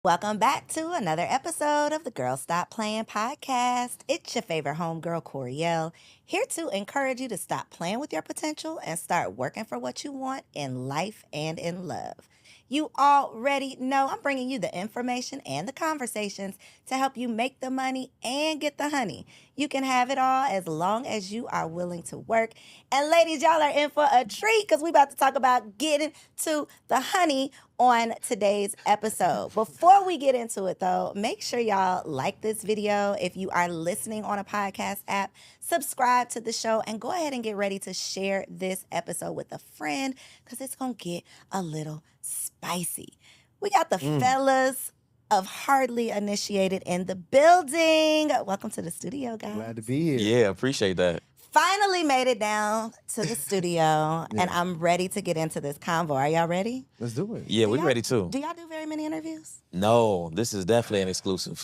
Welcome back to another episode of the Girl Stop Playin podcast. It's your favorite homegirl, Koereyelle, here to encourage you to stop playing with your potential and start working for what you want in life and in love. You already know I'm bringing you the information and the conversations to help you make the money and get the honey. You can have it all as long as you are willing to work. And ladies, y'all are in for a treat because we about to talk about getting to the honey on today's episode. Before we get into it though, make sure y'all like this video. If you are listening on a podcast app, subscribe to the show and go ahead and get ready to share this episode with a friend because it's going to get a little spicy. We got the fellas of Hardly Initiated in the building. Welcome to the studio, guys. Glad to be here. Yeah, appreciate that. Finally made it down to the studio, and I'm ready to get into this convo. Are y'all ready? Let's do it. Yeah, we're ready too. Do y'all do very many interviews? No, this is definitely an exclusive.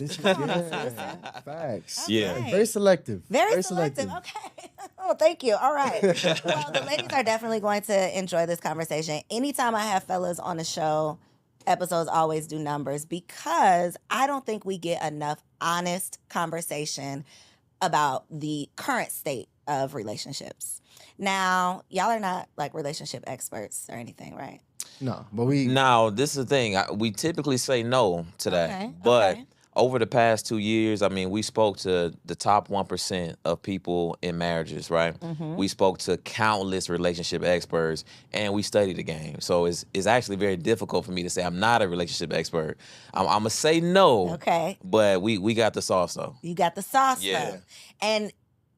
Facts. Yeah. Okay. Very selective. Very selective. Okay. Oh, thank you. All right. Well, the ladies are definitely going to enjoy this conversation. Anytime I have fellas on the show, episodes always do numbers because I don't think we get enough honest conversation about the current state of relationships. Now, y'all are not like relationship experts or anything, right? No, but we. Now, this is the thing. We typically say no to that. Okay, But okay. over the past 2 years, I mean, we spoke to the top 1% of people in marriages, right? We spoke to countless relationship experts, and we studied the game. So it's actually very difficult for me to say I'm not a relationship expert. I'm going to say no. Okay. But we got the sauce, though. You got the sauce, Yeah. though. And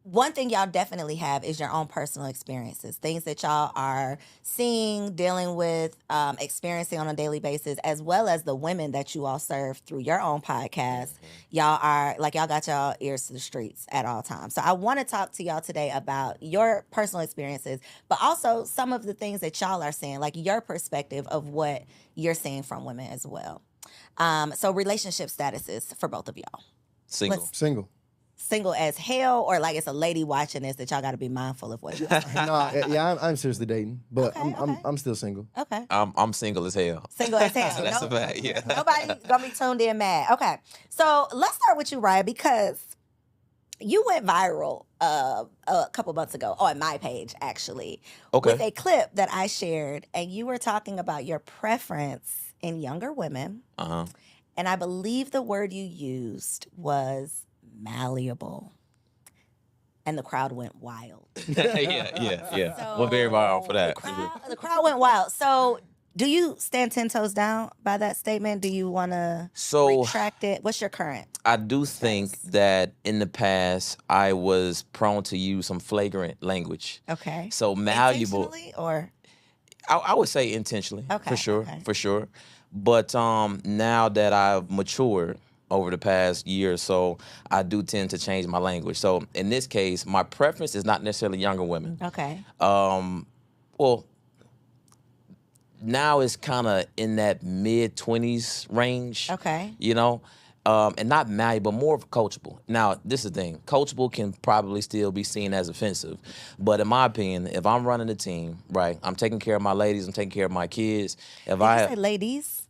one thing y'all definitely have is your own personal experiences, things that y'all are seeing, dealing with, experiencing on a daily basis, as well as the women that you all serve through your own podcast. Y'all are like, y'all got y'all ears to the streets at all times. So I want to talk to y'all today about your personal experiences, but also some of the things that y'all are seeing, like your perspective of what you're seeing from women as well. So relationship statuses for both of y'all. Single. Single. Single as hell, or like it's a lady watching this that y'all got to be mindful of what you're saying? No, yeah, I'm seriously dating, but Okay, okay. I'm still single. Okay. I'm single as hell. Single as hell. That's a fact, yeah. Nobody gonna be tuned in mad. Okay. So let's start with you, Ryan, because you went viral a couple months ago on my page, actually, Okay. with a clip that I shared, and you were talking about your preference in younger women, Uh-huh. and I believe the word you used was malleable. And the crowd went wild. yeah. So We're very viral for that. The crowd went wild. So do you stand 10 toes down by that statement? Do you want to So retract it? What's your current? I do think that in the past I was prone to use some flagrant language. Okay. So malleable, Intentionally or? I would say intentionally, Okay, okay. for sure. But now that I've matured over the past year or so, I do tend to change my language. So in this case, my preference is not necessarily younger women. Okay. Well, now it's kind of in that mid-20s range. Okay. You know, and not malleable, more of coachable. Now, this is the thing. Coachable can probably still be seen as offensive. But in my opinion, if I'm running a team, right, I'm taking care of my ladies, I'm taking care of my kids. If Did I you say ladies?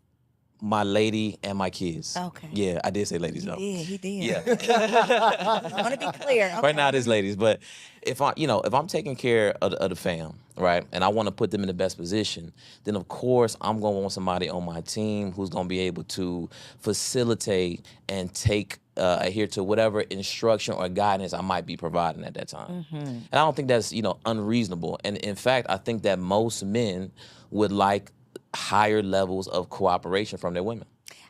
my lady and my kids. Okay. Yeah, I did say ladies though. He did. Yeah. I want to be clear. Okay. Right now it is ladies, but if I'm taking care of the fam, right, and I want to put them in the best position, then of course I'm gonna want somebody on my team who's gonna be able to facilitate and adhere to whatever instruction or guidance I might be providing at that time. And I don't think that's unreasonable. And in fact, I think that most men would like higher levels of cooperation from their women.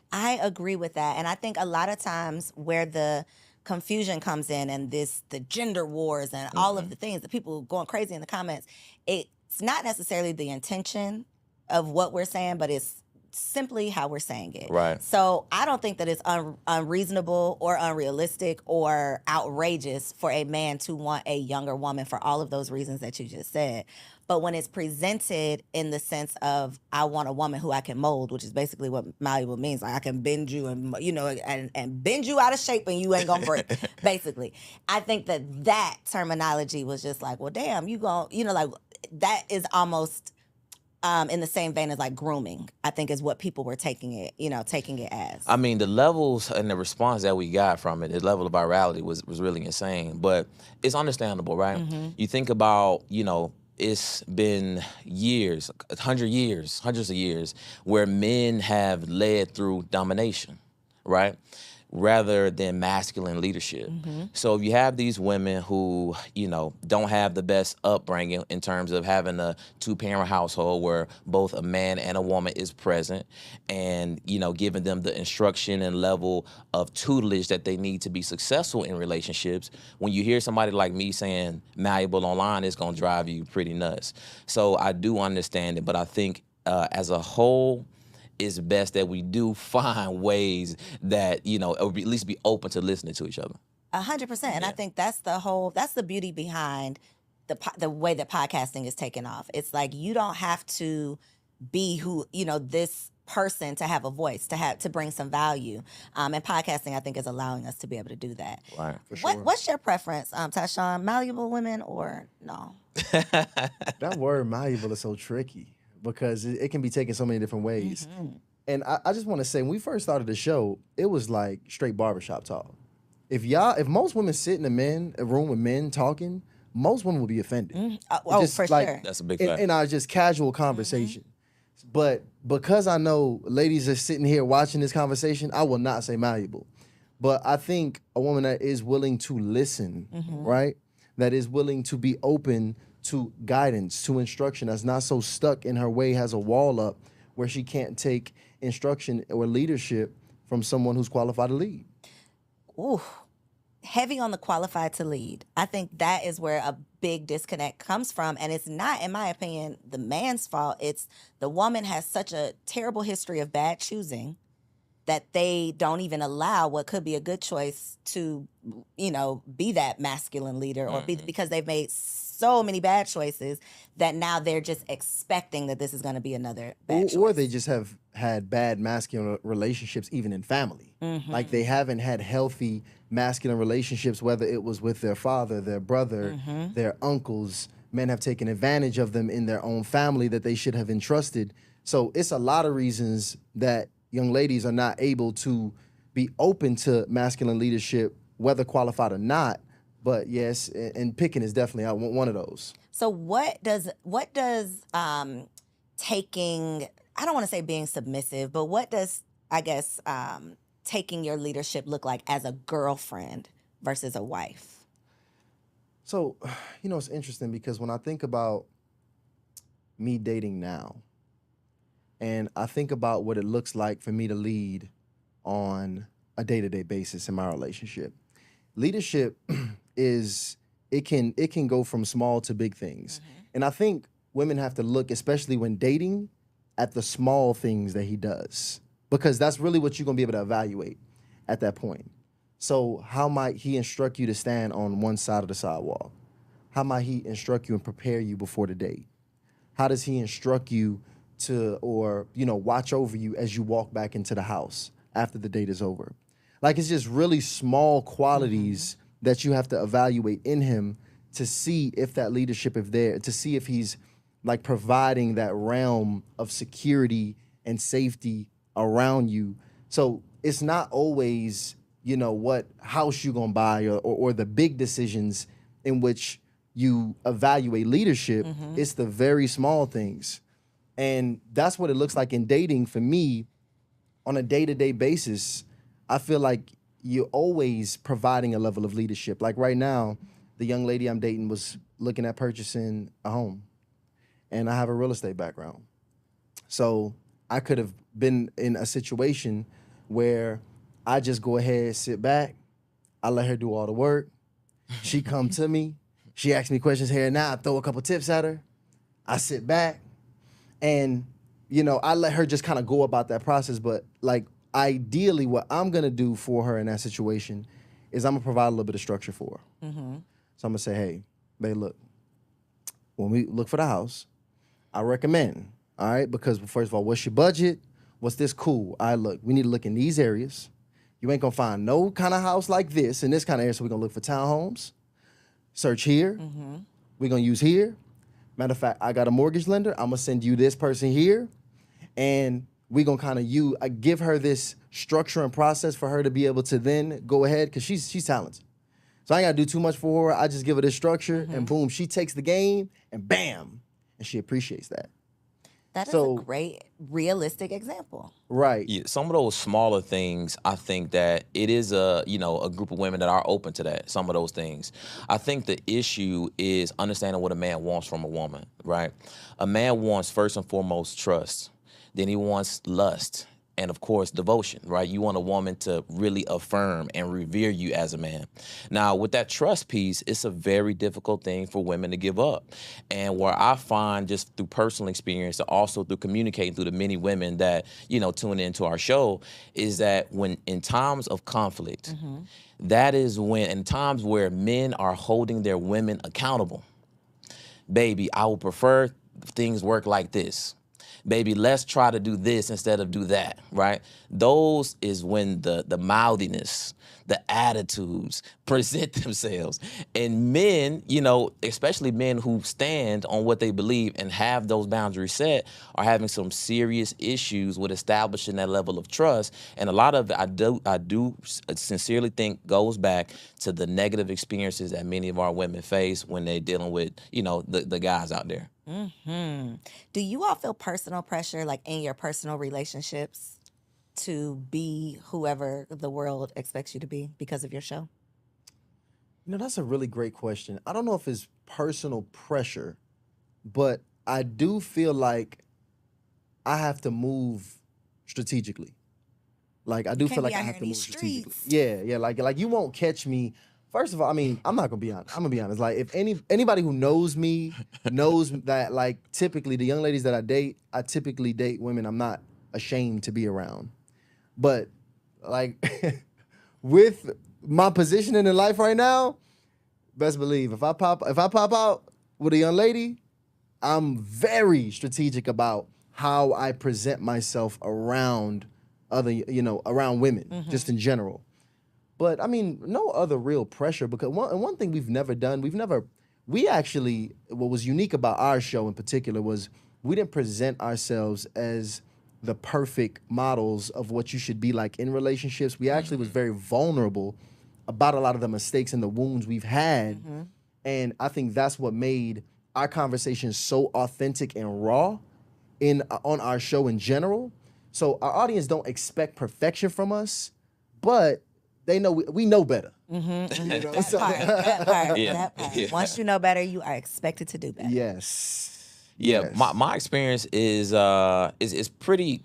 I agree with that. And I think a lot of times where the confusion comes in and the gender wars and all of the things, the people going crazy in the comments, it's not necessarily the intention of what we're saying, but it's simply how we're saying it. Right. So I don't think that it's unreasonable or unrealistic or outrageous for a man to want a younger woman for all of those reasons that you just said. But when it's presented in the sense of I want a woman who I can mold, which is basically what malleable means, like I can bend you and and bend you out of shape and you ain't gonna break. Basically, I think that terminology was just like, well, damn, you gon' like that is almost in the same vein as like grooming, I think is what people were taking it as. I mean, the levels and the response that we got from it, the level of virality was really insane. But it's understandable, right? You think about, it's been years, hundreds of years, where men have led through domination, right? Rather than masculine leadership. So if you have these women who, don't have the best upbringing in terms of having a two-parent household where both a man and a woman is present and, giving them the instruction and level of tutelage that they need to be successful in relationships, when you hear somebody like me saying malleable online, it's going to drive you pretty nuts. So I do understand it, but I think as a whole, it's best that we do find ways that, or at least be open to listening to each other. 100%. And I think that's the beauty behind the way that podcasting is taking off. It's like you don't have to be this person to have a voice, to bring some value. And podcasting, I think, is allowing us to be able to do that. Right. For sure. What's your preference, Tashawn? Malleable women or no? That word malleable is so tricky because it can be taken so many different ways. And I just want to say, when we first started the show, it was like straight barbershop talk. If most women sit in a room with men talking, most women would be offended. For sure. That's a big fact. In our just casual conversation. But because I know ladies are sitting here watching this conversation, I will not say malleable. But I think a woman that is willing to listen, right? That is willing to be open to guidance, to instruction, that's not so stuck in her way, has a wall up where she can't take instruction or leadership from someone who's qualified to lead. Ooh, heavy on the qualified to lead. I think that is where a big disconnect comes from. And it's not, in my opinion, the man's fault. It's the woman has such a terrible history of bad choosing that they don't even allow what could be a good choice to, be that masculine leader or because they've made so many bad choices that now they're just expecting that this is going to be another bad choice. Or they just have had bad masculine relationships even in family. Like they haven't had healthy masculine relationships, whether it was with their father, their brother, their uncles. Men have taken advantage of them in their own family that they should have entrusted. So it's a lot of reasons that young ladies are not able to be open to masculine leadership, whether qualified or not. But yes, and picking is definitely one of those. So what does taking, I don't want to say being submissive, but what does, I guess, taking your leadership look like as a girlfriend versus a wife? So, it's interesting because when I think about me dating now, and I think about what it looks like for me to lead on a day-to-day basis in my relationship, leadership it can go from small to big things. And I think women have to look, especially when dating, at the small things that he does, because that's really what you're going to be able to evaluate at that point. So how might he instruct you to stand on one side of the sidewalk? How might he instruct you and prepare you before the date? How does he instruct you to, watch over you as you walk back into the house after the date is over? Like, it's just really small qualities that you have to evaluate in him to see if that leadership is there, to see if he's like providing that realm of security and safety around you. So it's not always, what house you're gonna buy or the big decisions in which you evaluate leadership. It's the very small things. And that's what it looks like in dating for me on a day-to-day basis. I feel like you're always providing a level of leadership. Like right now, the young lady I'm dating was looking at purchasing a home. And I have a real estate background. So I could have been in a situation where I just go ahead, sit back, I let her do all the work. She come to me, she asks me questions here and now, I throw a couple tips at her, I sit back, and I let her just kind of go about that process. But like, ideally, what I'm gonna do for her in that situation is I'm gonna provide a little bit of structure for her. So I'm gonna say, hey, babe, look, when we look for the house, I recommend, all right, because first of all, what's your budget? What's this? Cool. All right, look, we need to look in these areas. You ain't gonna find no kind of house like this in this kind of area, so we're gonna look for townhomes, search here, we're gonna use here. Matter of fact, I got a mortgage lender. I'm gonna send you this person here, and we gonna kind of I give her this structure and process for her to be able to then go ahead because she's talented. So I ain't gotta do too much for her. I just give her this structure, and boom, she takes the game, and bam, and she appreciates that. That is a great, realistic example. Right. Yeah, some of those smaller things, I think that it is a group of women that are open to that. Some of those things, I think the issue is understanding what a man wants from a woman. Right, a man wants first and foremost trust. Then he wants lust. And of course, devotion, right? You want a woman to really affirm and revere you as a man. Now, with that trust piece, it's a very difficult thing for women to give up. And where I find just through personal experience, and also through communicating through the many women that, tune into our show, is that when in times of conflict, that is when, in times where men are holding their women accountable, baby, I would prefer things work like this. Baby, let's try to do this instead of do that, right? Those is when the mouthiness, the attitudes present themselves. And men, especially men who stand on what they believe and have those boundaries set, are having some serious issues with establishing that level of trust. And a lot of it, I do sincerely think goes back to the negative experiences that many of our women face when they're dealing with, the guys out there. Do you all feel personal pressure, like in your personal relationships, to be whoever the world expects you to be because of your show? That's a really great question. I don't know if it's personal pressure, but I do feel like I have to move strategically. Like I do feel like I have to move strategically. Yeah. Like you won't catch me. First of all, I mean, I'm not gonna be honest. I'm gonna be honest. Like, if anybody who knows me knows that, like, typically the young ladies that I typically date women I'm not ashamed to be around. But like, with my positioning in life right now, best believe if I pop out with a young lady, I'm very strategic about how I present myself around around women, just in general. But I mean, no other real pressure, because one thing we've never done, we actually, what was unique about our show in particular was we didn't present ourselves as the perfect models of what you should be like in relationships. We actually was very vulnerable about a lot of the mistakes and the wounds we've had. And I think that's what made our conversation so authentic and raw on our show in general. So our audience don't expect perfection from us, but they know we know better. That part. Once you know better, you are expected to do better. Yes. Yeah, my experience is pretty,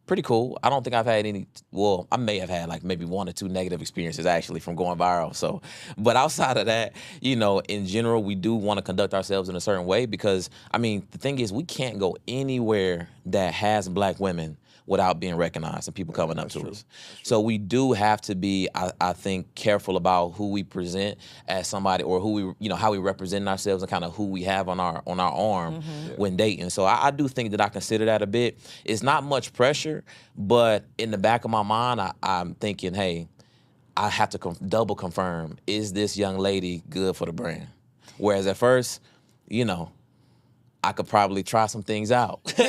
pretty cool. I don't think I've had any, well, I may have had like maybe 1 or 2 negative experiences actually from going viral. So, but outside of that, in general, we do want to conduct ourselves in a certain way because, I mean, the thing is we can't go anywhere that has Black women without being recognized and people coming up to us. So we do have to be, I think, careful about who we present as somebody, or who we, how we represent ourselves, and kind of who we have on our arm when dating. So I do think that I consider that a bit. It's not much pressure, but in the back of my mind, I'm thinking, hey, I have to double confirm, is this young lady good for the brand? Whereas at first, I could probably try some things out. See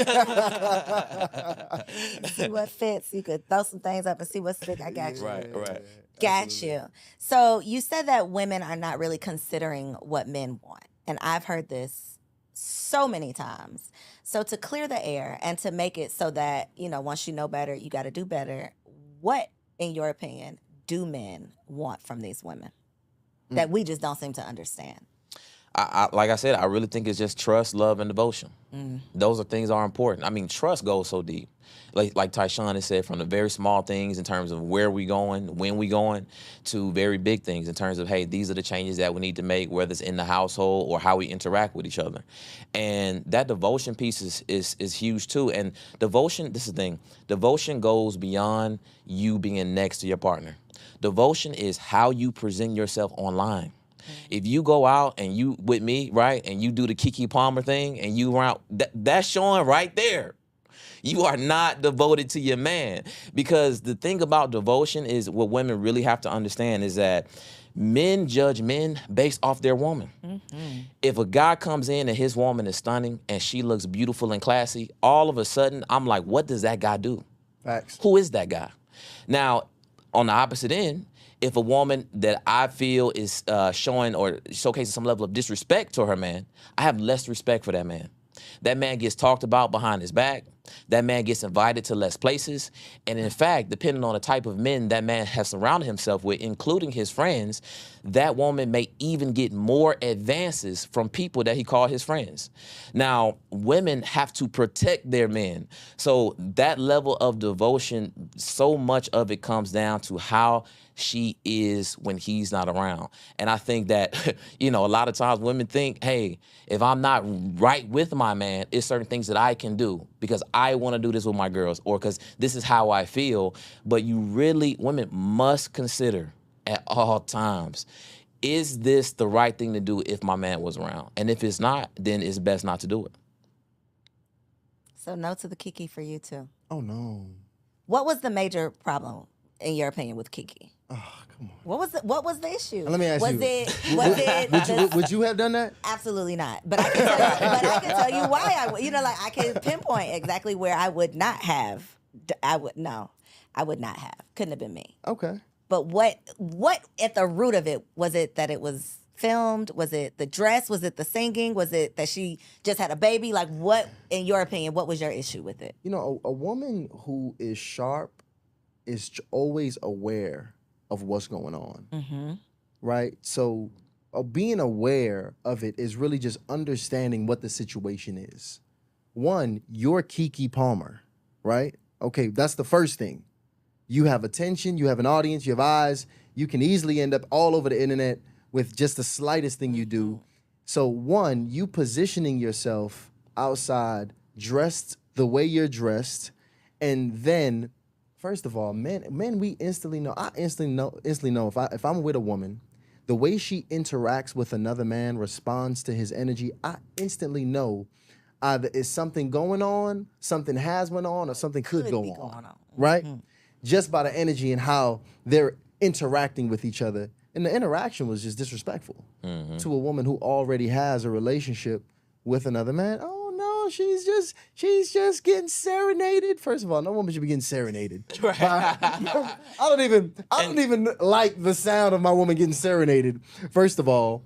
what fits. You could throw some things up and see what sticks. I got you. Right. Got you. So you said that women are not really considering what men want. And I've heard this so many times. So to clear the air and to make it so that, once you know better, you got to do better, what, in your opinion, do men want from these women that we just don't seem to understand? Like I said, I really think it's just trust, love, and devotion. Those are things that are important. I mean, trust goes so deep. Like Tyshawn has said, from the very small things in terms of where we going, when we going, to very big things in terms of, hey, these are the changes that we need to make, whether it's in the household or how we interact with each other. And that devotion piece is huge too. And devotion, this is the thing, devotion goes beyond you being next to your partner. Devotion is how you present yourself online. If you go out and you with me, right, and you do the Keke Palmer thing and you around, that's showing right there. You are not devoted to your man. Because the thing about devotion is, what women really have to understand is that Men judge men based off their woman. If a guy comes in and his woman is stunning and she looks beautiful and classy, all of a sudden I'm like, what does that guy do? Facts. Who is that guy? Now, on the opposite end, if a woman that I feel is showing or showcasing some level of disrespect to her man, I have less respect for that man. That man gets talked about behind his back. That man gets invited to less places. And in fact, depending on the type of men that man has surrounded himself with, including his friends, that woman may even get more advances from people that he called his friends. Now, women have to protect their men. So that level of devotion, so much of it comes down to how she is when he's not around. And I think that, a lot of times women think, hey, if I'm not right with my man, it's certain things that I can do because I want to do this with my girls or because this is how I feel. But women must consider at all times, is this the right thing to do if my man was around? And if it's not, then it's best not to do it. So no to the Kiki for you too. Oh no. What was the major problem, in your opinion, with Kiki? Oh, come on. What was the issue? Let me ask was you. It Would you have done that? Absolutely not. But I can tell you why I can pinpoint exactly where I would not have. I would not have. Couldn't have been me. Okay. But what at the root of it, was it that it was filmed? Was it the dress? Was it the singing? Was it that she just had a baby? Like, what, in your opinion, what was your issue with it? A woman who is sharp is always aware of what's going on, right? So being aware of it is really just understanding what the situation is. One, you're Keke Palmer, right? Okay, that's the first thing. You have attention, you have an audience, you have eyes. You can easily end up all over the internet with just the slightest thing you do. So one, you positioning yourself outside, dressed the way you're dressed, and then, first of all, men, we instantly know. I instantly know if I'm with a woman, the way she interacts with another man, responds to his energy, I instantly know either is something going on, something has went on, or something could go on. Right? Just by the energy and how they're interacting with each other. And the interaction was just disrespectful to a woman who already has a relationship with another man. Oh no, she's just getting serenaded. First of all, no woman should be getting serenaded. I don't even like the sound of my woman getting serenaded, first of all.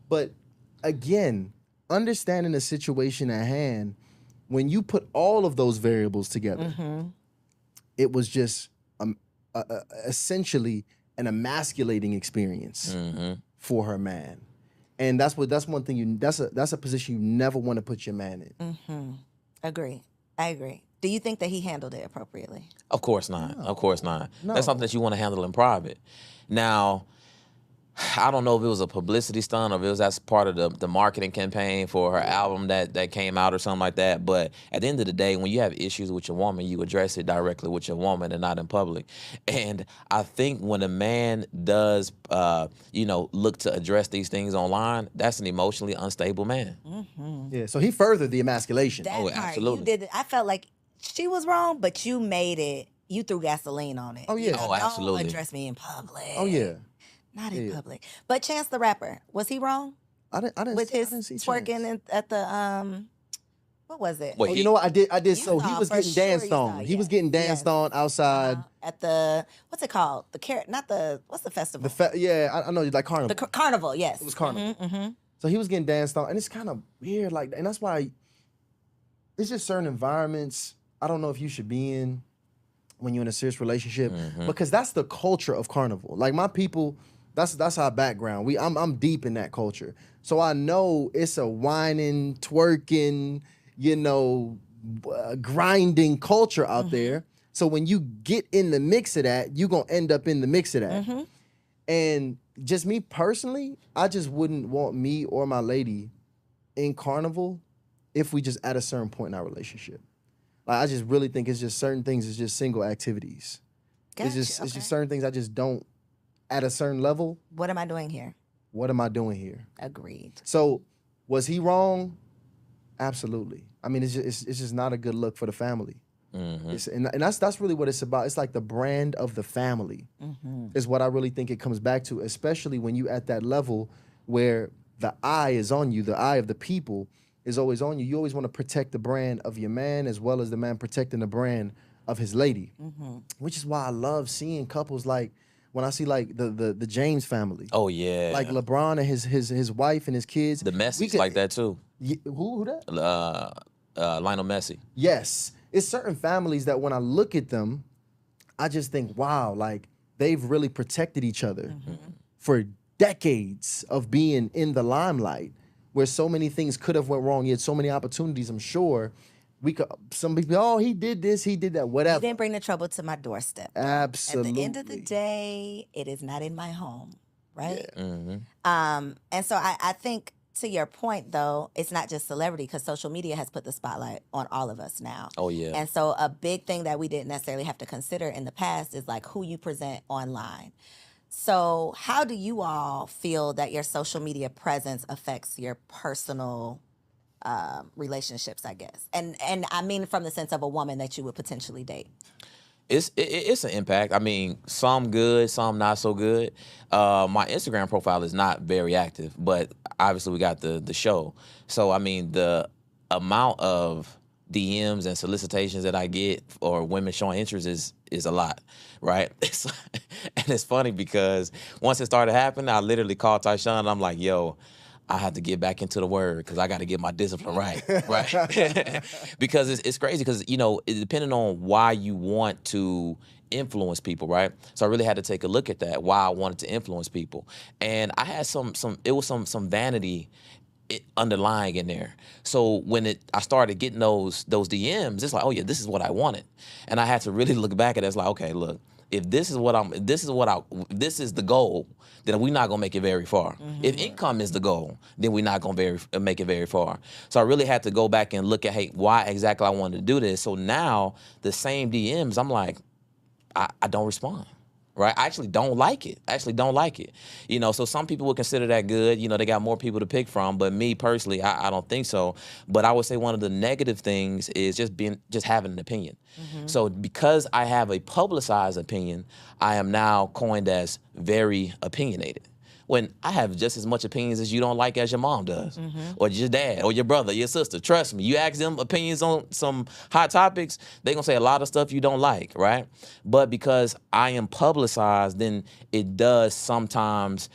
But again, understanding the situation at hand, when you put all of those variables together, it was just essentially an emasculating experience for her man, and that's one thing that's a position you never want to put your man in. I agree. Do you think that he handled it appropriately? Of course not. Of course not. No. That's something that you want to handle in private. Now, I don't know if it was a publicity stunt or if it was as part of the marketing campaign for her album that came out or something like that. But at the end of the day, when you have issues with your woman, you address it directly with your woman and not in public. And I think when a man does, look to address these things online, that's an emotionally unstable man. Yeah, so he furthered the emasculation. That part, absolutely. you did it. I felt like she was wrong, but you made it. You threw gasoline on it. Oh, yeah. Oh, absolutely. Don't address me in public. Oh yeah. Not in public. But Chance the Rapper, was he wrong I didn't with his I didn't see twerking at the what was it? Wait, Oh, you know what? I did. You So he saw, was for getting sure danced you saw, on. He was yes, getting danced yes. on outside. At the what's it called? What's the festival? I know, like Carnival. The carnival. Yes, It was Carnival. Mm-hmm. So he was getting danced on, and it's kind of weird, and that's why it's just certain environments I don't know if you should be in when you're in a serious relationship, because that's the culture of Carnival. Like my people, that's our background. I'm deep in that culture, so I know it's a whining, twerking, grinding culture out there. So when you get in the mix of that, you're gonna end up in the mix of that. And just me personally, I just wouldn't want me or my lady in Carnival if we just at a certain point in our relationship. Like I just really think it's just certain things. It's just single activities. Gotcha. It's just certain things I just don't. At a certain level, What am I doing here? what am I doing here? Agreed. So was he wrong? Absolutely. I mean, it's just not a good look for the family. And that's really what it's about. It's like the brand of the family is what I really think it comes back to, especially when you at that level where the eye is on you, the eye of the people is always on you. You always want to protect the brand of your man as well as the man protecting the brand of his lady, which is why I love seeing couples like when I see like the James family. Oh yeah, Like LeBron and his wife and his kids. the Messi's like that too. Who that? Lionel Messi. Yes. It's certain families that when I look at them, I just think, wow, like they've really protected each other for decades of being in the limelight, where so many things could have went wrong. You had so many opportunities, I'm sure. Some people, oh, he did this, he did that, whatever. You didn't bring the trouble to my doorstep. Absolutely. At the end of the day, it is not in my home, right? Yeah. And so I think, to your point, though, it's not just celebrity, because social media has put the spotlight on all of us now. Oh, yeah. And so a big thing that we didn't necessarily have to consider in the past is like who you present online. So how do you all feel that your social media presence affects your personal relationships, I guess? And I mean from the sense of a woman that you would potentially date. It's an impact. I mean, some good, some not so good. My Instagram profile is not very active, but obviously we got the show. So I mean, the amount of DMs and solicitations that I get or women showing interest is a lot, right? And it's funny because once it started happening, I literally called Tyshawn and I'm like, yo, I have to get back into the word because I got to get my discipline right, right? Because it's crazy because, you know, it depending on why you want to influence people, right? So I really had to take a look at that, why I wanted to influence people. And I had some vanity underlying in there. So when I started getting those DMs, it's like, oh yeah, this is what I wanted. And I had to really look back at it. It's like, okay, look, if this is the goal, then we're not gonna make it very far. If income is the goal, then we're not gonna make it very far. So I really had to go back and look at, hey, why exactly I wanted to do this. So now the same DMs, I'm like, I don't respond. Right? I actually don't like it. You know, so some people would consider that good. You know, they got more people to pick from. But me personally, I don't think so. But I would say one of the negative things is just having an opinion. So because I have a publicized opinion, I am now coined as very opinionated. When I have just as much opinions as you don't like as your mom does, or your dad, or your brother, your sister. Trust me, you ask them opinions on some hot topics, they're gonna say a lot of stuff you don't like, right? But because I am publicized, then it does sometimes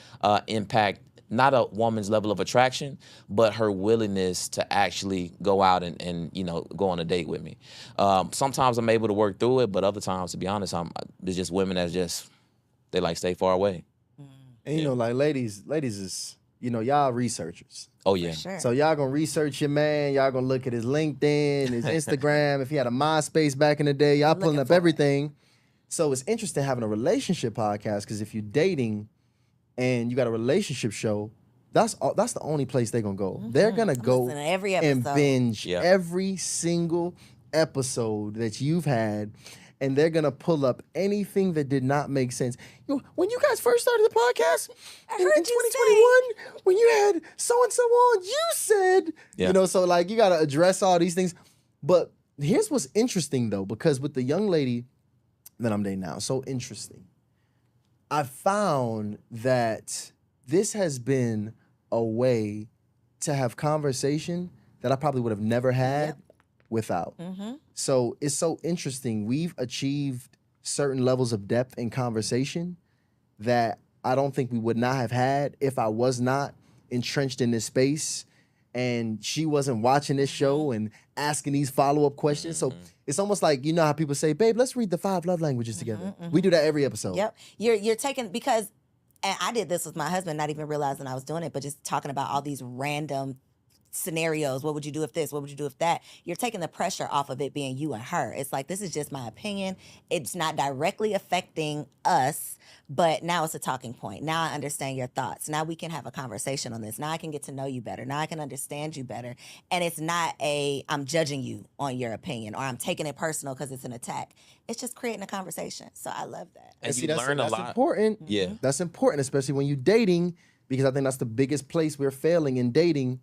impact not a woman's level of attraction, but her willingness to actually go out and you know, go on a date with me. Sometimes I'm able to work through it, but other times, to be honest, there's just women that they like stay far away. And you know, like ladies is, you know, y'all researchers. Oh yeah. Sure. So y'all gonna research your man, y'all gonna look at his LinkedIn, his Instagram, if he had a MySpace back in the day, y'all pulling up everything. So it's interesting having a relationship podcast, because if you're dating and you got a relationship show, that's the only place they're gonna go. They're gonna go Listen to every and episode. binge every single episode that you've had. And they're gonna pull up anything that did not make sense. You know, when you guys first started the podcast in 2021, when you had so and so on, you said, you know, so like you gotta address all these things. But here's what's interesting though, because with the young lady that I'm dating now, so interesting. I found that this has been a way to have conversation that I probably would have never had without. So it's so interesting. We've achieved certain levels of depth in conversation that I don't think we would not have had if I was not entrenched in this space and she wasn't watching this show and asking these follow-up questions. So it's almost like, you know how people say, babe, let's read the 5 love languages together. We do that every episode. Yep. You're taking, because, and I did this with my husband, not even realizing I was doing it, but just talking about all these random scenarios. What would you do if this? What would you do if that? You're taking the pressure off of it being you and her. It's like, this is just my opinion. It's not directly affecting us, but now it's a talking point. Now I understand your thoughts. Now we can have a conversation on this. Now I can get to know you better. Now I can understand you better. And it's not I'm judging you on your opinion, or I'm taking it personal because it's an attack. It's just creating a conversation. So I love that. And see, you learn a lot. That's important. Yeah. That's important, especially when you're dating, because I think that's the biggest place we're failing in dating.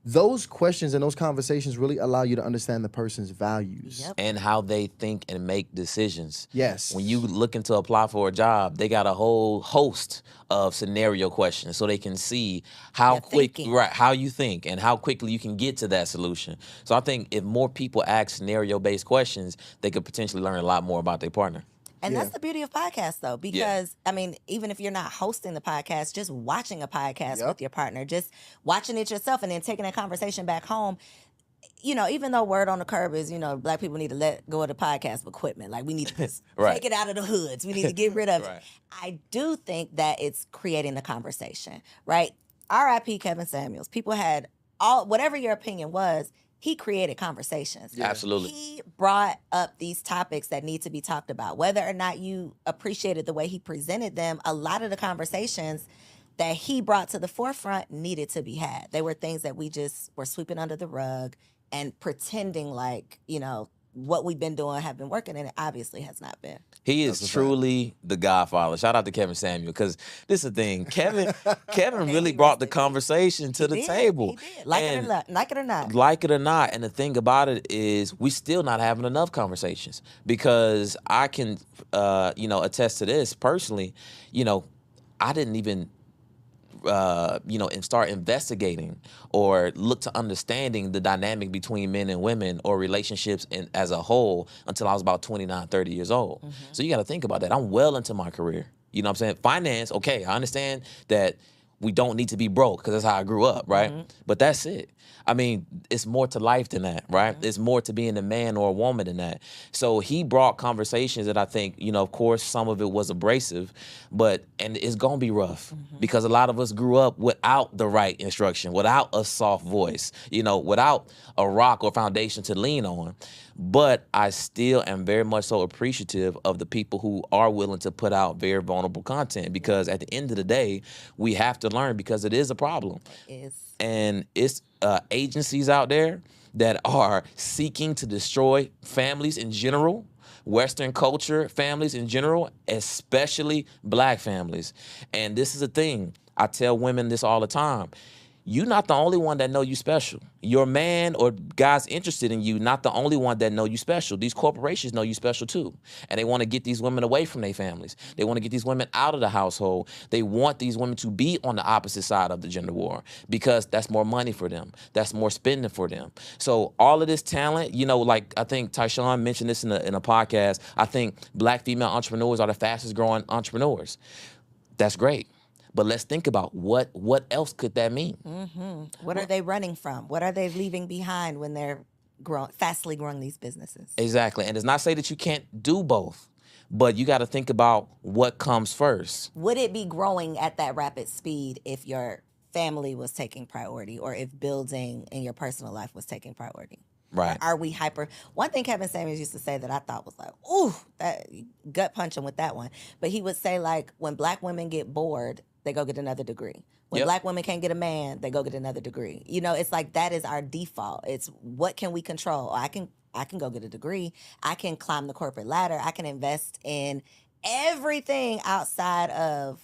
those questions and those conversations really allow you to understand the person's values. Yep. And how they think and make decisions. Yes. When you looking to apply for a job, they got a whole host of scenario questions so they can see how Your quick, thinking. right, how you think and how quickly you can get to that solution. So I think if more people ask scenario-based questions, they could potentially learn a lot more about their partner. And Yeah. that's the beauty of podcasts, though, because I mean, even if you're not hosting the podcast, just watching a podcast Yep. with your partner, just watching it yourself and then taking that conversation back home. Even though word on the curb is, Black people need to let go of the podcast equipment. Like, we need to just Right. take it out of the hoods. We need to get rid of Right. it. I do think that it's creating the conversation, right? R.I.P. Kevin Samuels. People had whatever your opinion was, he created conversations. Yeah. Absolutely. He brought up these topics that need to be talked about. Whether or not you appreciated the way he presented them, a lot of the conversations that he brought to the forefront needed to be had. They were things that we just were sweeping under the rug and pretending like, what we've been doing have been working, and it obviously has not been. He That's is a fact. truly the Godfather. Shout out to Kevin Samuel, because this is the thing. Kevin May really he brought rest the in peace. conversation to the He did. table. He did. Like it or And not. Like it or not. like it or not, and the thing about it is we still not having enough conversations, because I can attest to this personally. I didn't even and start investigating or look to understanding the dynamic between men and women or relationships as a whole until I was about 29, 30 years old. Mm-hmm. So you got to think about that. I'm well into my career. You know what I'm saying? Finance, okay, I understand that we don't need to be broke because that's how I grew up, right? Mm-hmm. But that's it. I mean, it's more to life than that, right? It's more to being a man or a woman than that. So he brought conversations that I think, of course, some of it was abrasive, and it's going to be rough because a lot of us grew up without the right instruction, without a soft voice, without a rock or foundation to lean on. But I still am very much so appreciative of the people who are willing to put out very vulnerable content, because at the end of the day, we have to learn, because it is a problem. And it's agencies out there that are seeking to destroy families in general, Western culture families in general, especially Black families. And this is a thing. I tell women this all the time. You're not the only one that know you special. Your man or guys interested in you, not the only one that know you special. These corporations know you special too. And they want to get these women away from their families. They want to get these women out of the household. They want these women to be on the opposite side of the gender war, because that's more money for them. That's more spending for them. So all of this talent, like I think Tyshawn mentioned this in a podcast, I think Black female entrepreneurs are the fastest growing entrepreneurs. That's great. But let's think about what else could that mean? What are they running from? What are they leaving behind when they're fastly growing these businesses? Exactly. And it's not say that you can't do both, but you got to think about what comes first. Would it be growing at that rapid speed if your family was taking priority, or if building in your personal life was taking priority? Right. Are we hyper? One thing Kevin Samuels used to say that I thought was like, ooh, that gut punching with that one. But he would say, like, when Black women get bored, they go get another degree. When Yep. Black women can't get a man, they go get another degree. It's like that is our default. It's what can we control? I can go get a degree. I can climb the corporate ladder. I can invest in everything outside of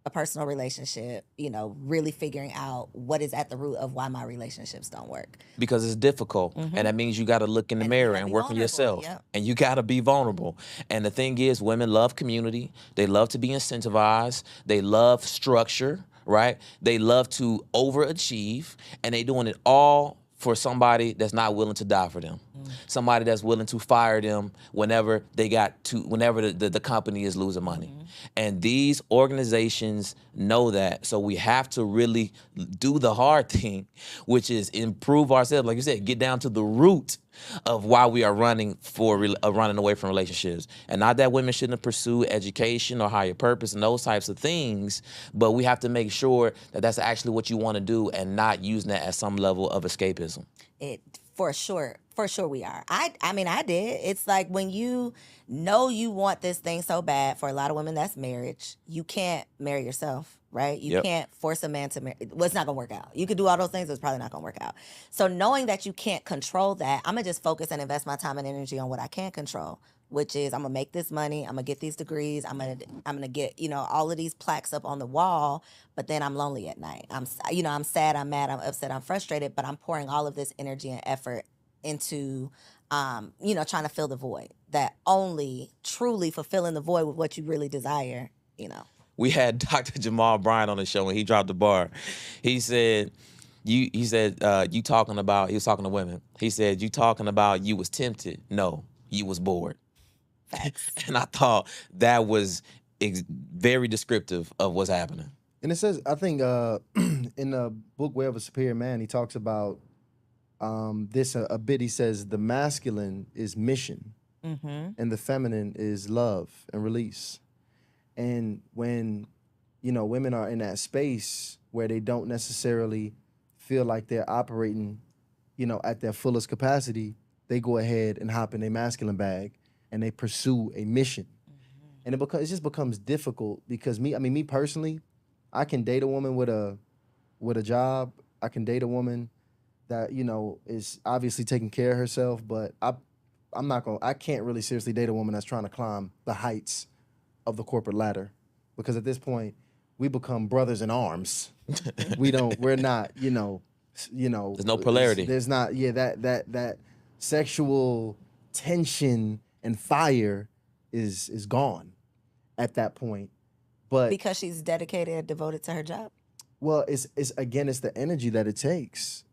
a personal relationship, really figuring out what is at the root of why my relationships don't work. Because it's difficult. And that means you got to look in the And you mirror gotta and be work on vulnerable, yourself. yep. And you got to be vulnerable. And the thing is, women love community. They love to be incentivized. They love structure, right? They love to overachieve. And they doing it all for somebody that's not willing to die for them. Somebody that's willing to fire them whenever the company is losing money. And these organizations know that. So we have to really do the hard thing, which is improve ourselves. Like you said, get down to the root of why we are running away from relationships. And not that women shouldn't pursue education or higher purpose and those types of things, but we have to make sure that that's actually what you want to do and not using that as some level of escapism. For sure we are. I mean, I did. It's like when you know you want this thing so bad, for a lot of women, that's marriage. You can't marry yourself, right? You Yep. can't force a man to marry. Well, it's not going to work out. You could do all those things, but it's probably not going to work out. So knowing that you can't control that, I'm going to just focus and invest my time and energy on what I can control. which is I'm gonna make this money, I'm gonna get these degrees, I'm gonna get, all of these plaques up on the wall, but then I'm lonely at night. I'm sad, I'm mad, I'm upset, I'm frustrated, but I'm pouring all of this energy and effort into trying to fill the void. That only truly fulfilling the void with what you really desire. We had Dr. Jamal Bryant on the show and he dropped the bar. He said, you talking about, he was talking to women. He said, you talking about you was tempted. No, you was bored. Facts. And I thought that was very descriptive of what's happening. And it says, I think in the book Way of a Superior Man, he talks about this a bit. He says the masculine is mission and the feminine is love and release. And when, women are in that space where they don't necessarily feel like they're operating, at their fullest capacity, they go ahead and hop in their masculine bag and they pursue a mission. And it just becomes difficult because me personally, I can date a woman with a job. I can date a woman that, is obviously taking care of herself, but I can't really seriously date a woman that's trying to climb the heights of the corporate ladder, because at this point we become brothers in arms. We're not, there's no polarity. There's not, that sexual tension and fire is gone at that point. But because she's dedicated and devoted to her job. Well, it's the energy that it takes.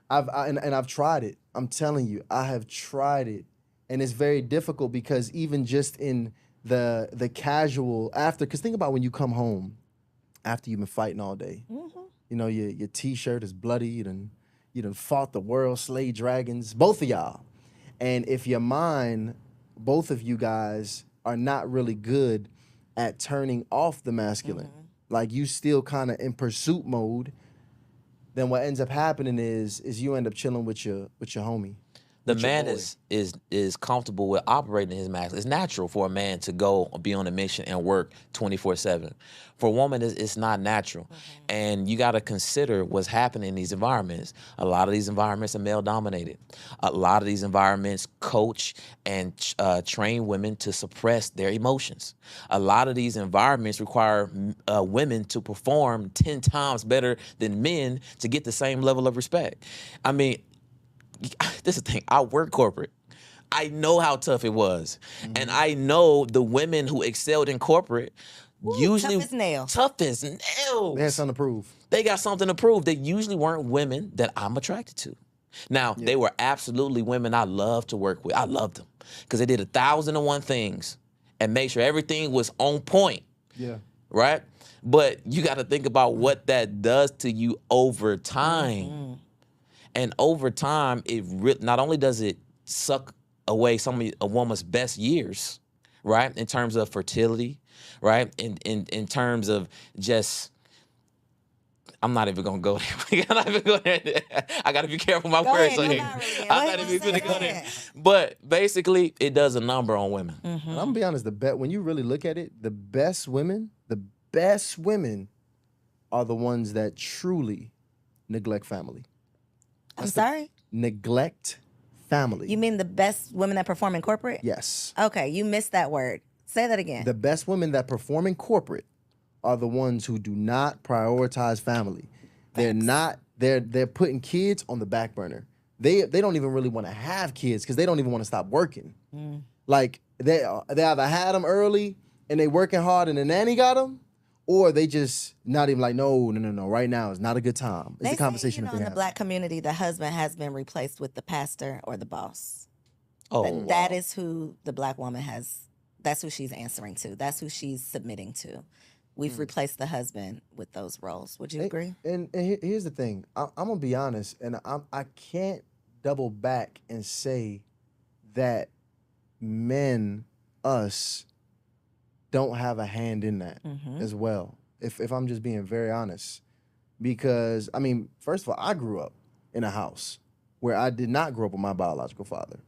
I've tried it. I'm telling you, I have tried it, and it's very difficult because even just in the casual after, because think about when you come home after you've been fighting all day. Your t-shirt is bloody. You done fought the world, slayed dragons, both of y'all. And if your mind, both of you guys, are not really good at turning off the masculine, like you still kind of in pursuit mode, then what ends up happening is you end up chilling with your homie. The man is comfortable with operating his masculine. It's natural for a man to go be on a mission and work 24/7. For a woman, it's not natural. And you got to consider what's happening in these environments. A lot of these environments are male dominated. A lot of these environments coach and train women to suppress their emotions. A lot of these environments require women to perform 10 times better than men to get the same level of respect. I mean, this is the thing. I work corporate. I know how tough it was. And I know the women who excelled in corporate usually tough as nails. Tough as nails. They had something to prove. They got something to prove. They usually weren't women that I'm attracted to. Now, they were absolutely women I loved to work with. I loved them because they did 1,001 things and made sure everything was on point. Yeah. Right? But you got to think about what that does to you over time. And over time, not only does it suck away some of a woman's best years, right, in terms of fertility, right, in terms of just, I'm not even gonna go there. I'm not even going there. I gotta be careful with my words. I'm not even gonna go there. But basically, it does a number on women. And I'm gonna be honest. When you really look at it, the best women are the ones that truly neglect family. I'm sorry? Neglect family. You mean the best women that perform in corporate? Yes. Okay, you missed that word. Say that again. The best women that perform in corporate are the ones who do not prioritize family. They're putting kids on the back burner. They don't even really want to have kids because they don't even want to stop working. Like they either had them early and they working hard and the nanny got them, or they just not even like, no. Right now is not a good time. It's a conversation. In the Black community, the husband has been replaced with the pastor or the boss. Oh, that is who the Black woman has. That's who she's answering to. That's who she's submitting to. We've replaced the husband with those roles. Would you agree? And here's the thing. I'm gonna be honest, and I can't double back and say that us don't have a hand in that as well. If I'm just being very honest, because I mean, first of all, I grew up in a house where I did not grow up with my biological father.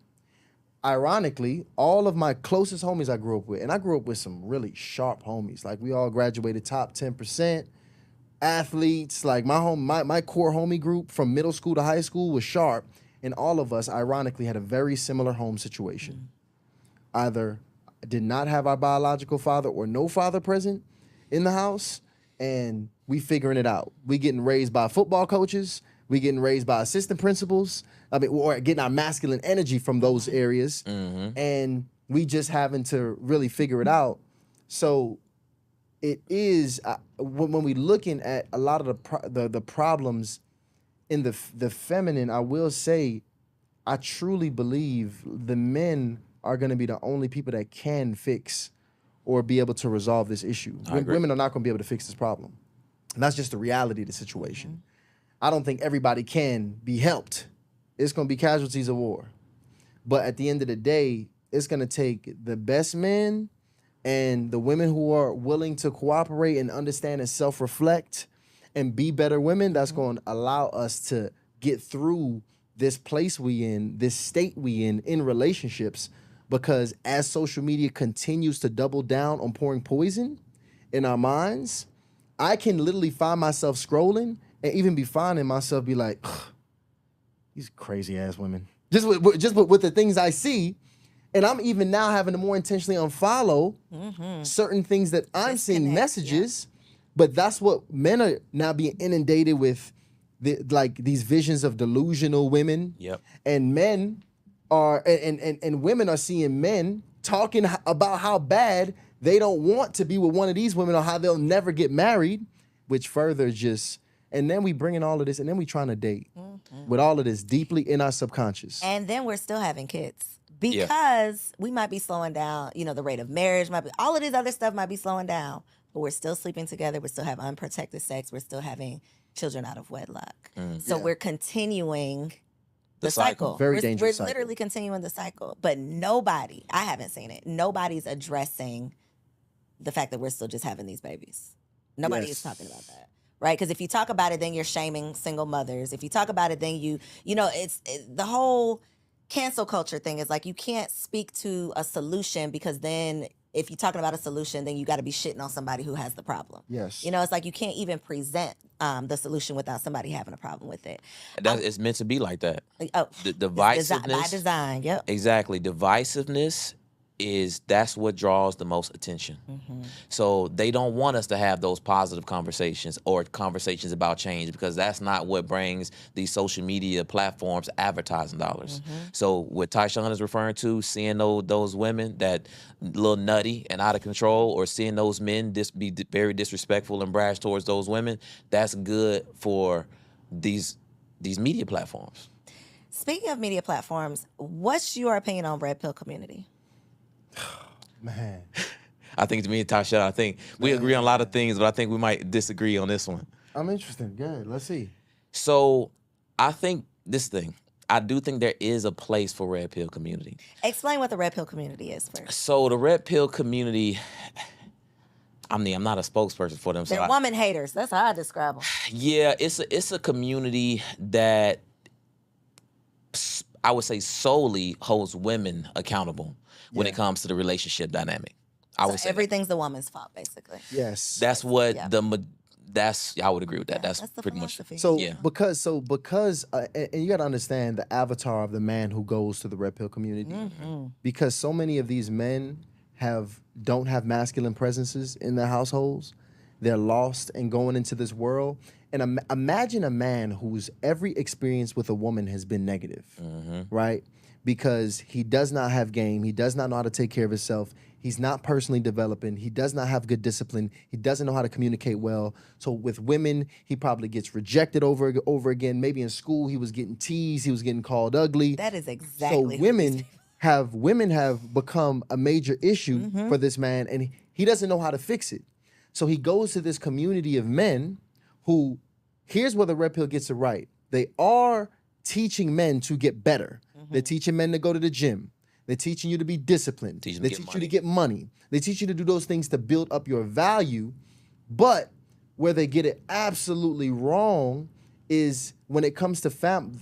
Ironically, all of my closest homies I grew up with, and I grew up with some really sharp homies. Like we all graduated top 10%, athletes. Like my core homie group from middle school to high school was sharp, and all of us, ironically, had a very similar home situation. either did not have our biological father or no father present in the house, and we figuring it out. We getting raised by football coaches. We getting raised by assistant principals. I mean, or getting our masculine energy from those areas, and we just having to really figure it out. So it is when we looking at a lot of the problems in the feminine. I will say, I truly believe the men are going to be the only people that can fix or be able to resolve this issue. Women are not going to be able to fix this problem. And that's just the reality of the situation. I don't think everybody can be helped. It's going to be casualties of war. But at the end of the day, it's going to take the best men and the women who are willing to cooperate and understand and self-reflect and be better women. That's going to allow us to get through this place we in, this state we in relationships. Because as social media continues to double down on pouring poison in our minds, I can literally find myself scrolling and even be finding myself be like, these crazy ass women. Just with the things I see. And I'm even now having to more intentionally unfollow certain things that I'm seeing messages. But that's what men are now being inundated with, these visions of delusional women. Yep. And men are and women are seeing men talking about how bad they don't want to be with one of these women or how they'll never get married, which further just, and then we bring in all of this and then we trying to date with all of this deeply in our subconscious. And then we're still having kids because we might be slowing down, the rate of marriage might be, all of this other stuff might be slowing down, but we're still sleeping together. We're still having unprotected sex. We're still having children out of wedlock. So we're continuing the cycle. Very dangerous We're cycle. literally continuing the cycle. But nobody, I haven't seen it, nobody's addressing the fact that we're still just having these babies. Nobody is talking about that. Right? Because if you talk about it, then you're shaming single mothers. If you talk about it, then it's the whole cancel culture thing is like you can't speak to a solution because then if you're talking about a solution, then you got to be shitting on somebody who has the problem. Yes. It's like you can't even present the solution without somebody having a problem with it. It's meant to be like that. Oh, The divisiveness. by design, yep. Exactly. Divisiveness that's what draws the most attention. So they don't want us to have those positive conversations or conversations about change because that's not what brings these social media platforms advertising dollars. So what Tyshawn is referring to, seeing those women that little nutty and out of control, or seeing those men be very disrespectful and brash towards those women, that's good for these media platforms. Speaking of media platforms, what's your opinion on red pill community? Man. I think to me and Tasha, I think we agree on a lot of things, but I think we might disagree on this one. I'm interested. Good. Let's see. So I think I do think there is a place for red pill community. Explain what the red pill community is first. So the red pill community, I'm not a spokesperson for them. They're woman haters. That's how I describe them. Yeah, it's a community that I would say solely holds women accountable when it comes to the relationship dynamic. I would say everything's the woman's fault, basically. Yes. that's what I would agree with that. That's the pretty much. philosophy. So because and you got to understand the avatar of the man who goes to the red pill community, because so many of these men don't have masculine presences in their households. They're lost and going into this world. And imagine a man whose every experience with a woman has been negative, right? Because he does not have game. He does not know how to take care of himself. He's not personally developing. He does not have good discipline. He doesn't know how to communicate well. So with women, he probably gets rejected over again. Maybe in school, he was getting teased. He was getting called ugly. That is exactly so women have become a major issue for this man, and he doesn't know how to fix it. So he goes to this community of men who, here's where the red pill gets it right. They are teaching men to get better. They're teaching men to go to the gym. They're teaching you to be disciplined. They teach you to get money. They teach you to do those things to build up your value. But where they get it absolutely wrong is when it comes to family.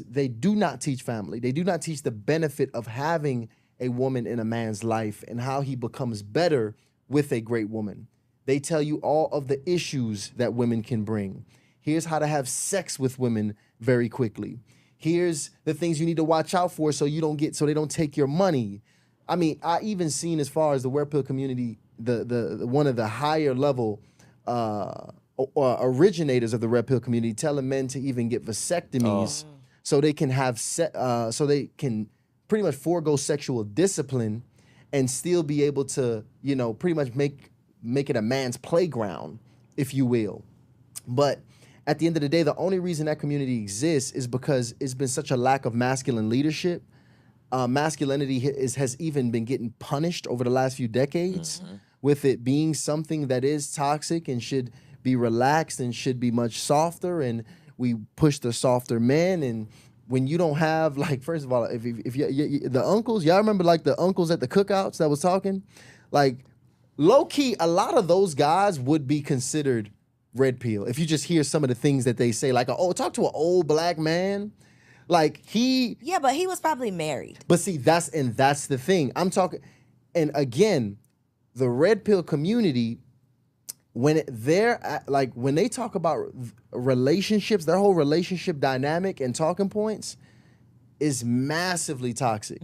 They do not teach family. They do not teach the benefit of having a woman in a man's life and how he becomes better with a great woman. They tell you all of the issues that women can bring. Here's how to have sex with women very quickly. Here's the things you need to watch out for so they don't take your money. I mean, I even seen as far as the red pill community, the one of the higher level originators of the red pill community telling men to even get vasectomies so they can have so they can pretty much forego sexual discipline and still be able to, you know, pretty much make it a man's playground, if you will. But at the end of the day, the only reason that community exists is because it's been such a lack of masculine leadership. Masculinity has even been getting punished over the last few decades, with it being something that is toxic and should be relaxed and should be much softer. And we push the softer men. And when you don't have, like, first of all, if the uncles, y'all remember like the uncles at the cookouts that was talking, like low key, a lot of those guys would be considered red pill if you just hear some of the things that they say, like, oh, talk to an old black man. Like yeah, but he was probably married. But see, that's the thing. I'm talking, and again, the red pill community, when when they talk about relationships, their whole relationship dynamic and talking points is massively toxic.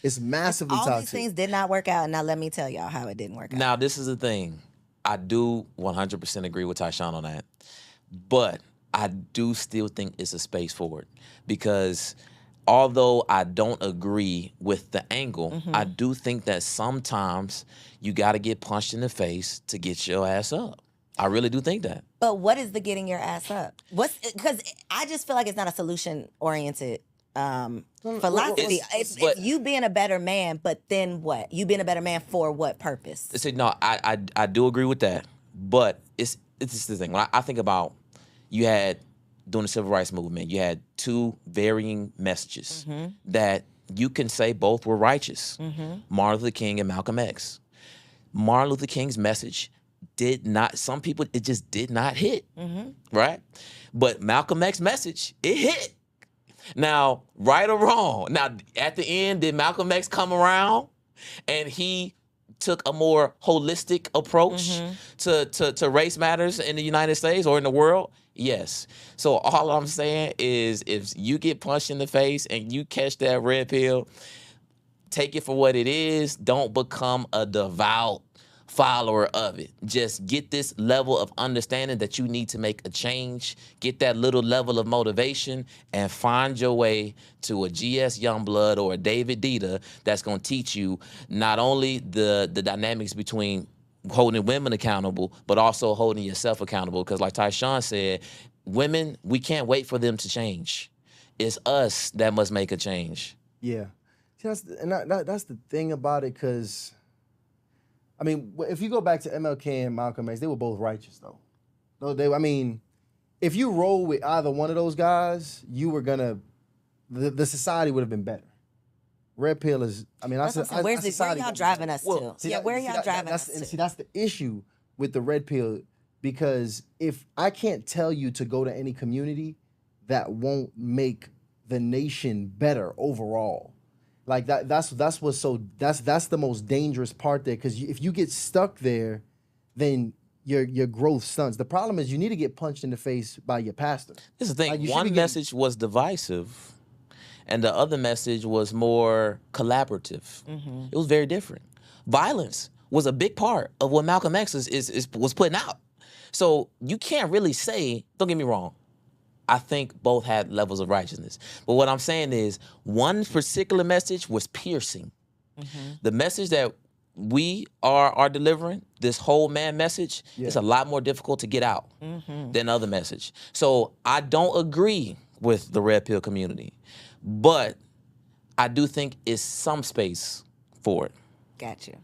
It's massively All toxic. these things did not work out, and now let me tell y'all how it didn't work out. Now, this is the thing. I do 100% agree with Tyshawn on that. But I do still think it's a space for it. Because although I don't agree with the angle, I do think that sometimes you got to get punched in the face to get your ass up. I really do think that. But what is the getting your ass up? Because I just feel like it's not a solution-oriented philosophy. It's you being a better man, but then what? You being a better man for what purpose? See, no, I do agree with that, but it's just the thing. When I think about, you had during the civil rights movement, you had two varying messages that you can say both were righteous. Martin Luther King and Malcolm X. Martin Luther King's message did not. Some people, it just did not hit, right? But Malcolm X's message, it hit. Now, right or wrong, now at the end, did Malcolm X come around and he took a more holistic approach to race matters in the United States or in the world? Yes. So all I'm saying is, if you get punched in the face and you catch that red pill, take it for what it is. Don't become a devout follower of it. Just get this level of understanding that you need to make a change. Get that little level of motivation and find your way to a GS Youngblood or a David Dita that's going to teach you not only the dynamics between holding women accountable, but also holding yourself accountable. Because like Tyshawn said, women, we can't wait for them to change. It's us that must make a change. Yeah. See, that's the thing about it, because I mean, if you go back to MLK and Malcolm X, they were both righteous, though. I mean, if you roll with either one of those guys, you were gonna, the society would have been better. Red pill is, I mean, where y'all driving us to? Where y'all driving us to? See, that's the issue with the red pill, because if I can't tell you to go to any community that won't make the nation better overall. Like that's the most dangerous part there, because if you get stuck there, then your growth stunts. The problem is you need to get punched in the face by your pastor. This is the thing. One message was divisive, and the other message was more collaborative. It was very different. Violence was a big part of what Malcolm X was putting out. So you can't really say, don't get me wrong, I think both had levels of righteousness. But what I'm saying is, one particular message was piercing. The message that we are delivering, this whole man message, is a lot more difficult to get out than other message. So I don't agree with the red pill community, but I do think it's some space for it. Got you.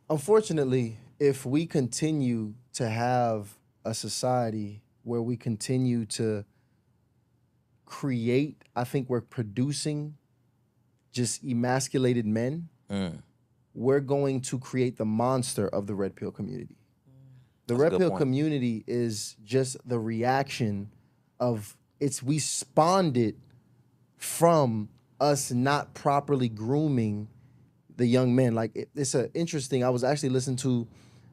Unfortunately, if we continue to have a society where we continue to create, I think we're producing just emasculated men, we're going to create the monster of the red pill community. The red pill community is just the reaction of, we spawned it from us not properly grooming the young men. Like, it's interesting, I was actually listening to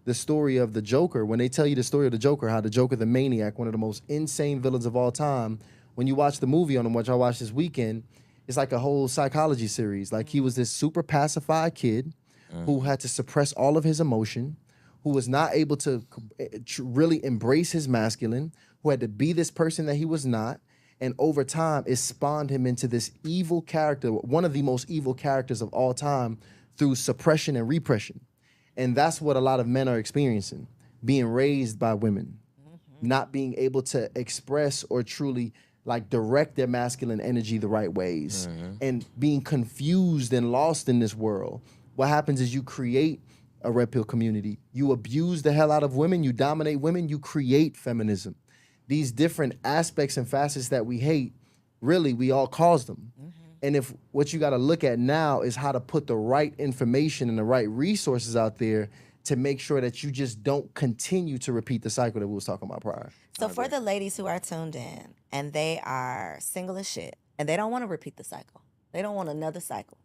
the story of the Joker. When they tell you the story of the Joker, how the Joker, the maniac, one of the most insane villains of all time, when you watch the movie on him, which I watched this weekend, it's like a whole psychology series. Like he was this super pacified kid who had to suppress all of his emotion, who was not able to really embrace his masculine, who had to be this person that he was not. And over time, it spawned him into this evil character, one of the most evil characters of all time, through suppression and repression. And that's what a lot of men are experiencing, being raised by women, not being able to express or truly like direct their masculine energy the right ways, and being confused and lost in this world. What happens is you create a red pill community. You abuse the hell out of women, you dominate women, you create feminism. These different aspects and facets that we hate, really, we all cause them. And if what you got to look at now is how to put the right information and the right resources out there to make sure that you just don't continue to repeat the cycle that we was talking about prior. So for the ladies who are tuned in and they are single as shit and they don't want to repeat the cycle, they don't want another cycle.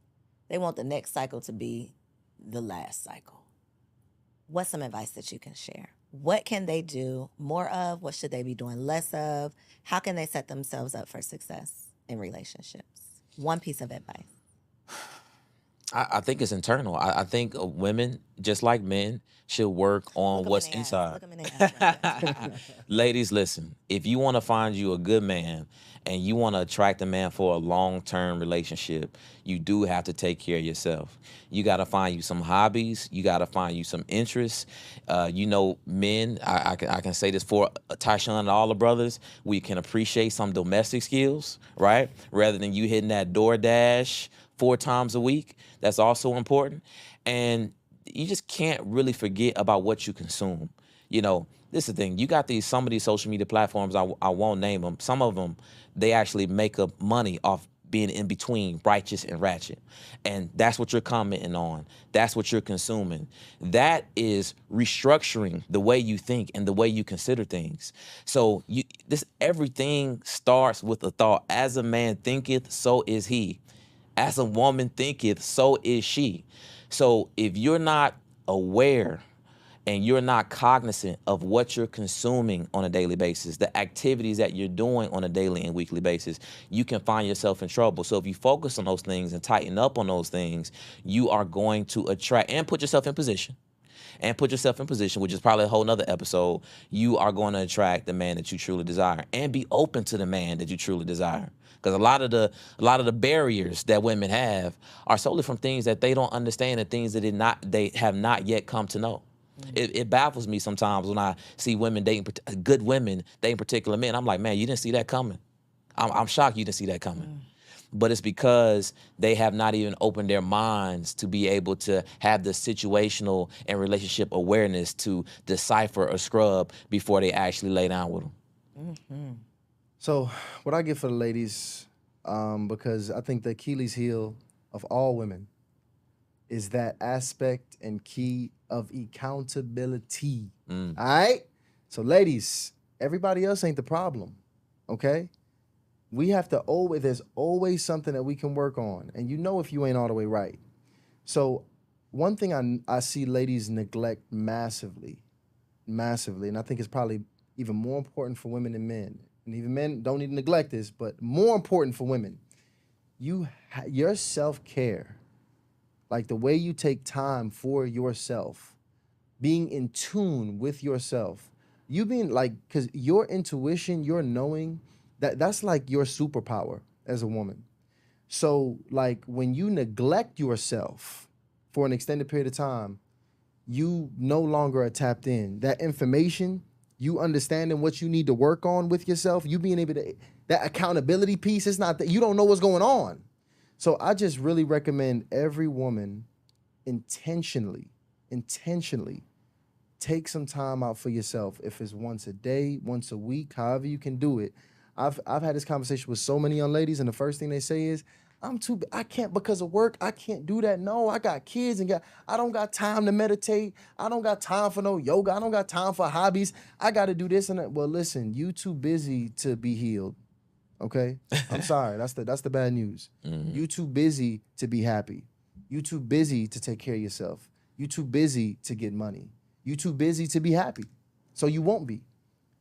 They want the next cycle to be the last cycle. What's some advice that you can share? What can they do more of? What should they be doing less of? How can they set themselves up for success in relationships? One piece of advice. I think it's internal. I think women, just like men, should work on what's inside. Ladies, listen, if you want to find you a good man and you want to attract a man for a long-term relationship, you do have to take care of yourself. You got to find you some hobbies. You got to find you some interests. Men, I can say this for Tyshawn and all the brothers, we can appreciate some domestic skills, right? Rather than you hitting that DoorDash 4 times a week. That's also important. And you just can't really forget about what you consume. This is the thing. You got some of these social media platforms, I won't name them. Some of them, they actually make up money off being in between righteous and ratchet. And that's what you're commenting on. That's what you're consuming. That is restructuring the way you think and the way you consider things. So everything starts with a thought. As a man thinketh, so is he. As a woman thinketh, so is she. So if you're not aware and you're not cognizant of what you're consuming on a daily basis, the activities that you're doing on a daily and weekly basis, you can find yourself in trouble. So if you focus on those things and tighten up on those things, you are going to attract and put yourself in position. Which is probably a whole nother episode. You are going to attract the man that you truly desire and be open to the man that you truly desire. Because a lot of the barriers that women have are solely from things that they don't understand and things that they have not yet come to know. It baffles me sometimes when I see women good women dating particular men. I'm like, man, you didn't see that coming. I'm shocked you didn't see that coming. But it's because they have not even opened their minds to be able to have the situational and relationship awareness to decipher or scrub before they actually lay down with them. So what I get for the ladies, because I think the Achilles heel of all women is that aspect and key of accountability. All right? So ladies, everybody else ain't the problem, okay? We have to there's always something that we can work on. And if you ain't all the way right. So one thing I see ladies neglect massively, and I think it's probably even more important for women than men. And even men don't need to neglect this, but more important for women, your self-care, like the way you take time for yourself, being in tune with yourself, you being because your intuition, your knowing, that's like your superpower as a woman. So when you neglect yourself for an extended period of time, you no longer are tapped in. That information, you understanding what you need to work on with yourself, you being able to, that accountability piece, it's not that you don't know what's going on. So I just really recommend every woman intentionally take some time out for yourself. If it's once a day, once a week, however you can do it. I've had this conversation with so many young ladies, and the first thing they say is, I can't because of work, I can't do that. No, I got kids and I don't got time to meditate. I don't got time for no yoga. I don't got time for hobbies. I got to do this and that. Well, listen, you too busy to be healed. Okay? I'm sorry. That's the bad news. You too busy to be happy. You too busy to take care of yourself. You too busy to get money. You too busy to be happy. So you won't be.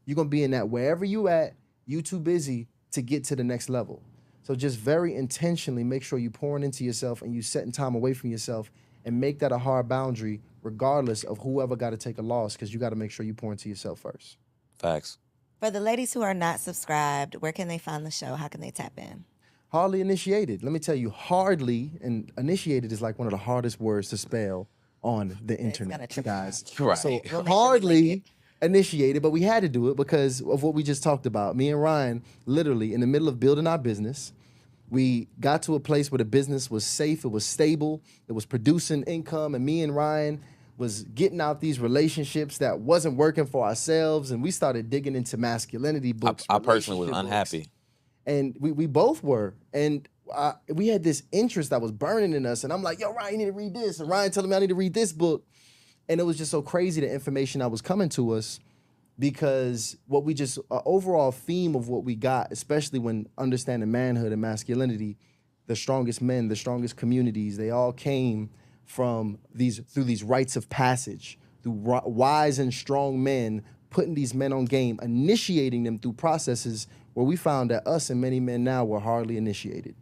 You're going to be in that wherever you at, you too busy to get to the next level. So just very intentionally make sure you pouring into yourself and you setting time away from yourself and make that a hard boundary regardless of whoever got to take a loss, because you got to make sure you pour into yourself first. Facts. For the ladies who are not subscribed, where can they find the show? How can they tap in? Hardly initiated. Let me tell you, hardly, and initiated is like one of the hardest words to spell on the internet, guys. Right. So We'll make sure we link hardly it. initiated, but we had to do it because of what we just talked about. Me and Ryan, literally in the middle of building our business, we got to a place where the business was safe, it was stable, it was producing income, and me and Ryan was getting out these relationships that wasn't working for ourselves, and we started digging into masculinity books. I personally was relationship books. unhappy. And we both were. And we had this interest that was burning in us. And I'm like, yo, Ryan, you need to read this. And Ryan telling me I need to read this book. And it was just so crazy, the information that was coming to us, because what we just, overall theme of what we got, especially when understanding manhood and masculinity, the strongest men, the strongest communities, they all came from through these rites of passage, through wise and strong men, putting these men on game, initiating them through processes where we found that us and many men now were hardly initiated.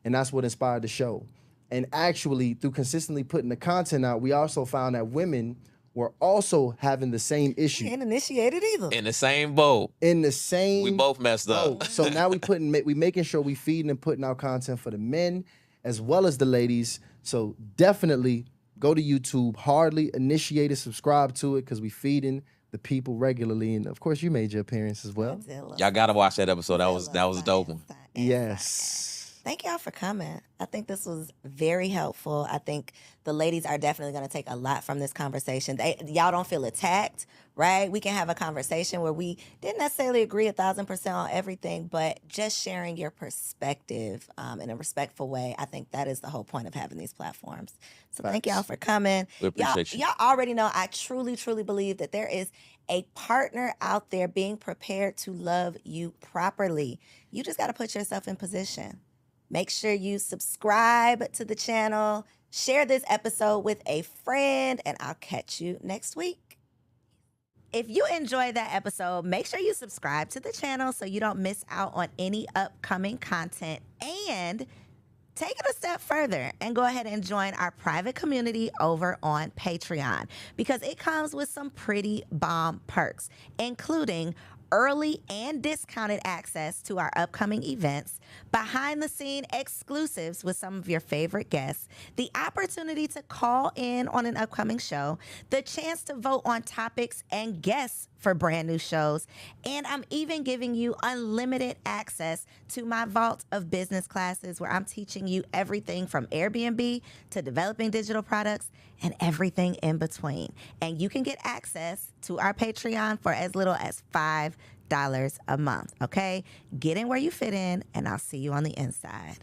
And that's what inspired the show. And actually, through consistently putting the content out, we also found that women were also having the same issue. We ain't initiated either. In the same boat. In the same We both messed up. boat. So now we making sure we feeding and putting out content for the men as well as the ladies. So definitely go to YouTube, hardly initiated, subscribe to it, because we feeding the people regularly. And of course, you made your appearance as well. Y'all gotta watch that episode. That was a dope one. Yes. Thank y'all for coming. I think this was very helpful. I think the ladies are definitely going to take a lot from this conversation. Y'all don't feel attacked, right? We can have a conversation where we didn't necessarily agree 1,000% on everything, but just sharing your perspective in a respectful way. I think that is the whole point of having these platforms. So thank y'all for coming. We appreciate you. Y'all already know I truly, truly believe that there is a partner out there being prepared to love you properly. You just got to put yourself in position. Make sure you subscribe to the channel, share this episode with a friend, and I'll catch you next week. If you enjoyed that episode, make sure you subscribe to the channel so you don't miss out on any upcoming content. And take it a step further and go ahead and join our private community over on Patreon, because it comes with some pretty bomb perks, including early and discounted access to our upcoming events, behind-the-scene exclusives with some of your favorite guests, the opportunity to call in on an upcoming show, the chance to vote on topics and guests for brand new shows, and I'm even giving you unlimited access to my vault of business classes where I'm teaching you everything from Airbnb to developing digital products and everything in between. And you can get access to our Patreon for as little as $5 a month, okay? Get in where you fit in, and I'll see you on the inside.